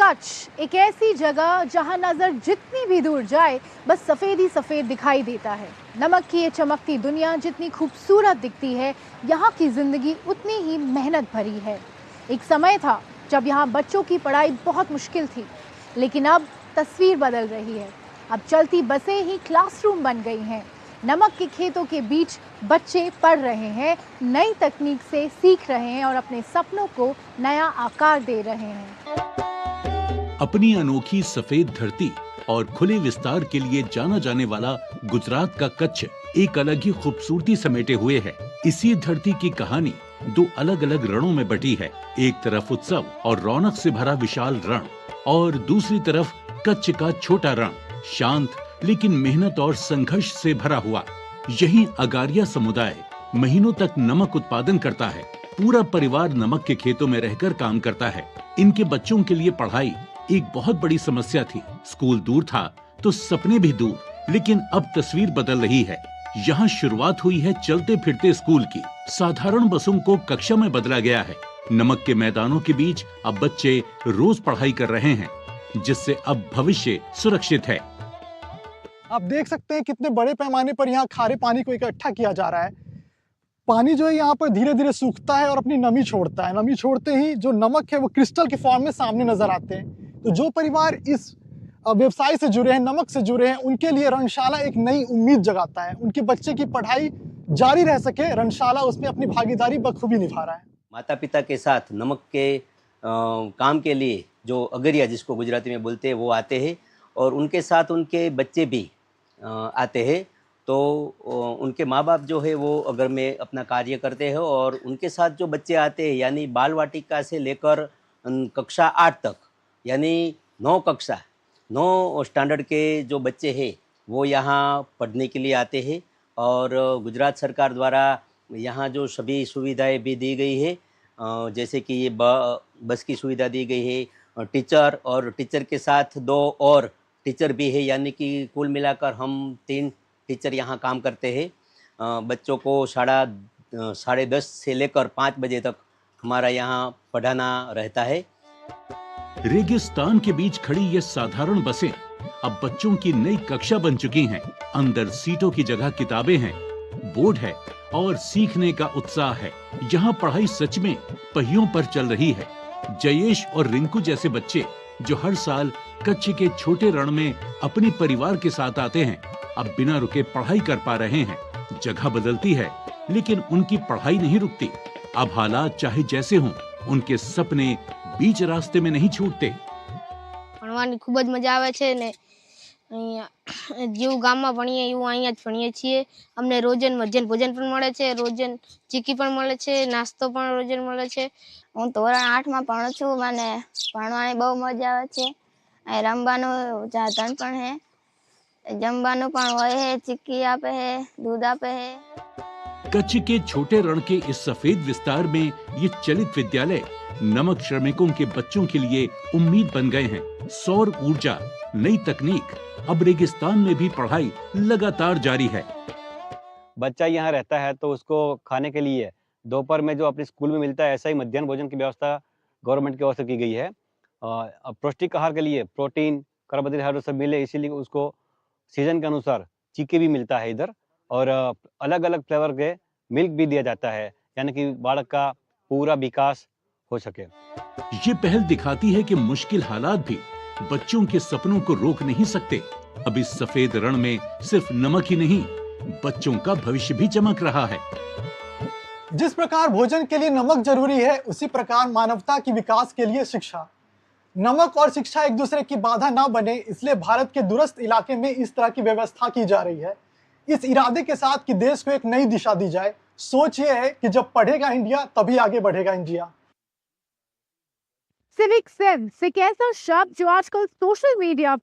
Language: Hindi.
कच्छ एक ऐसी जगह जहां नजर जितनी भी दूर जाए बस सफेद ही सफेद दिखाई देता है। नमक की ये चमकती दुनिया जितनी खूबसूरत दिखती है, यहाँ की जिंदगी उतनी ही मेहनत भरी है। एक समय था जब यहाँ बच्चों की पढ़ाई बहुत मुश्किल थी, लेकिन अब तस्वीर बदल रही है। अब चलती बसें ही क्लासरूम बन गई हैं। नमक के खेतों के बीच बच्चे पढ़ रहे हैं, नई तकनीक से सीख रहे हैं और अपने सपनों को नया आकार दे रहे हैं। अपनी अनोखी सफेद धरती और खुले विस्तार के लिए जाना जाने वाला गुजरात का कच्छ एक अलग ही खूबसूरती समेटे हुए है। इसी धरती की कहानी दो अलग अलग रणों में बटी है। एक तरफ उत्सव और रौनक से भरा विशाल रण और दूसरी तरफ कच्छ का छोटा रण, शांत लेकिन मेहनत और संघर्ष से भरा हुआ। यही अगारिया समुदाय महीनों तक नमक उत्पादन करता है। पूरा परिवार नमक के खेतों में रहकर काम करता है। इनके बच्चों के लिए पढ़ाई एक बहुत बड़ी समस्या थी। स्कूल दूर था तो सपने भी दूर, लेकिन अब तस्वीर बदल रही है। यहाँ शुरुआत हुई है चलते फिरते स्कूल की। साधारण बसों को कक्षा में बदला गया है। नमक के मैदानों के बीच अब बच्चे रोज पढ़ाई कर रहे हैं, जिससे अब भविष्य सुरक्षित है। आप देख सकते हैं कितने बड़े पैमाने पर यहाँ खारे पानी को इकट्ठा किया जा रहा है। पानी जो है यहाँ पर धीरे धीरे सूखता है और अपनी नमी छोड़ता है। नमी छोड़ते ही जो नमक है वो क्रिस्टल के फॉर्म में सामने नजर आते हैं। तो जो परिवार इस व्यवसाय से जुड़े हैं, नमक से जुड़े हैं, उनके लिए रणशाला एक नई उम्मीद जगाता है। उनके बच्चे की पढ़ाई जारी रह सके, रणशाला उसमें अपनी भागीदारी बखूबी निभा रहा है। माता पिता के साथ नमक के काम के लिए जो अगरिया, जिसको गुजराती में बोलते हैं, वो आते हैं और उनके साथ उनके बच्चे भी आते हैं। तो उनके माँ बाप जो है वो अगर में अपना कार्य करते हैं और उनके साथ जो बच्चे आते हैं, यानी बाल वाटिका से लेकर कक्षा 8 तक, यानी 9 स्टैंडर्ड के जो बच्चे हैं वो यहाँ पढ़ने के लिए आते हैं। और गुजरात सरकार द्वारा यहाँ जो सभी सुविधाएं भी दी गई है, जैसे कि ये बस की सुविधा दी गई है, टीचर और टीचर के साथ 2 और टीचर भी है, यानी कि कुल मिलाकर हम 3 टीचर यहाँ काम करते हैं। बच्चों को 10:30 से लेकर 5 बजे तक हमारा यहाँ पढ़ाना रहता है। रेगिस्तान के बीच खड़ी ये साधारण बसें अब बच्चों की नई कक्षा बन चुकी हैं। अंदर सीटों की जगह किताबें हैं, बोर्ड है और सीखने का उत्साह है। यहाँ पढ़ाई सच में पहियों पर चल रही है। जयेश और रिंकू जैसे बच्चे जो हर साल कच्छ के छोटे रण में अपने परिवार के साथ आते हैं, अब बिना रुके पढ़ाई कर पा रहे हैं। जगह बदलती है लेकिन उनकी पढ़ाई नहीं रुकती। अब हालात चाहे जैसे हों, उनके सपने बीच रास्ते में नहीं छूटते। ભણવાની ખૂબ જ મજા આવે છે ને અહીંયા જેવું ગામમાં ભણીએ એવું અહીંયા જ ભણીએ છીએ। અમને રોજન મધ્યાહન ભોજન પણ મળે છે, રોજન ચીકી પણ મળે છે, નાસ્તો પણ રોજન મળે છે। હું ધોરણ 8 માં ભણું છું। મને ભણવાની બહુ મજા આવે છે। અહીં રમવાનું સાધન પણ છે, જમવાનું પણ હોય છે, ચીકી આપે છે, दूध आपे है। कच्छ के छोटे रण के इस सफेद विस्तार में ये चलित विद्यालय नमक श्रमिकों के बच्चों के लिए उम्मीद बन गए हैं। सौर ऊर्जा, नई तकनीक, अब रेगिस्तान में भी पढ़ाई लगातार जारी है। बच्चा यहाँ रहता है तो उसको खाने के लिए दोपहर में जो अपने स्कूल में मिलता है, ऐसा ही मध्याह्न भोजन की व्यवस्था गवर्नमेंट की ओर से की गई है। पौष्टिक आहार के लिए प्रोटीन, कार्बोहाइड्रेट सब मिले, इसीलिए उसको सीजन के अनुसार चीके भी मिलता है इधर, और अलग अलग फ्लेवर के मिल्क भी दिया जाता है, यानी कि बालक का पूरा विकास हो सके। ये पहल दिखाती है कि मुश्किल हालात भी बच्चों के सपनों को रोक नहीं सकते। अब इस सफेद रण में सिर्फ नमक ही नहीं, बच्चों का भविष्य भी चमक रहा है। जिस प्रकार भोजन के लिए नमक जरूरी है, उसी प्रकार मानवता की विकास के लिए शिक्षा। नमक और शिक्षा एक दूसरे की बाधा ना बने, इसलिए भारत के दूरस्थ इलाके में इस तरह की व्यवस्था की जा रही है, इस इरादे के साथ कि देश को एक नई दिशा दी जाए। सोच ये है कि जब पढ़ेगा इंडिया तभी आगे बढ़ेगा इंडिया। सिविक सेंस एक ऐसा शब्द जो आजकल सोशल मीडिया पर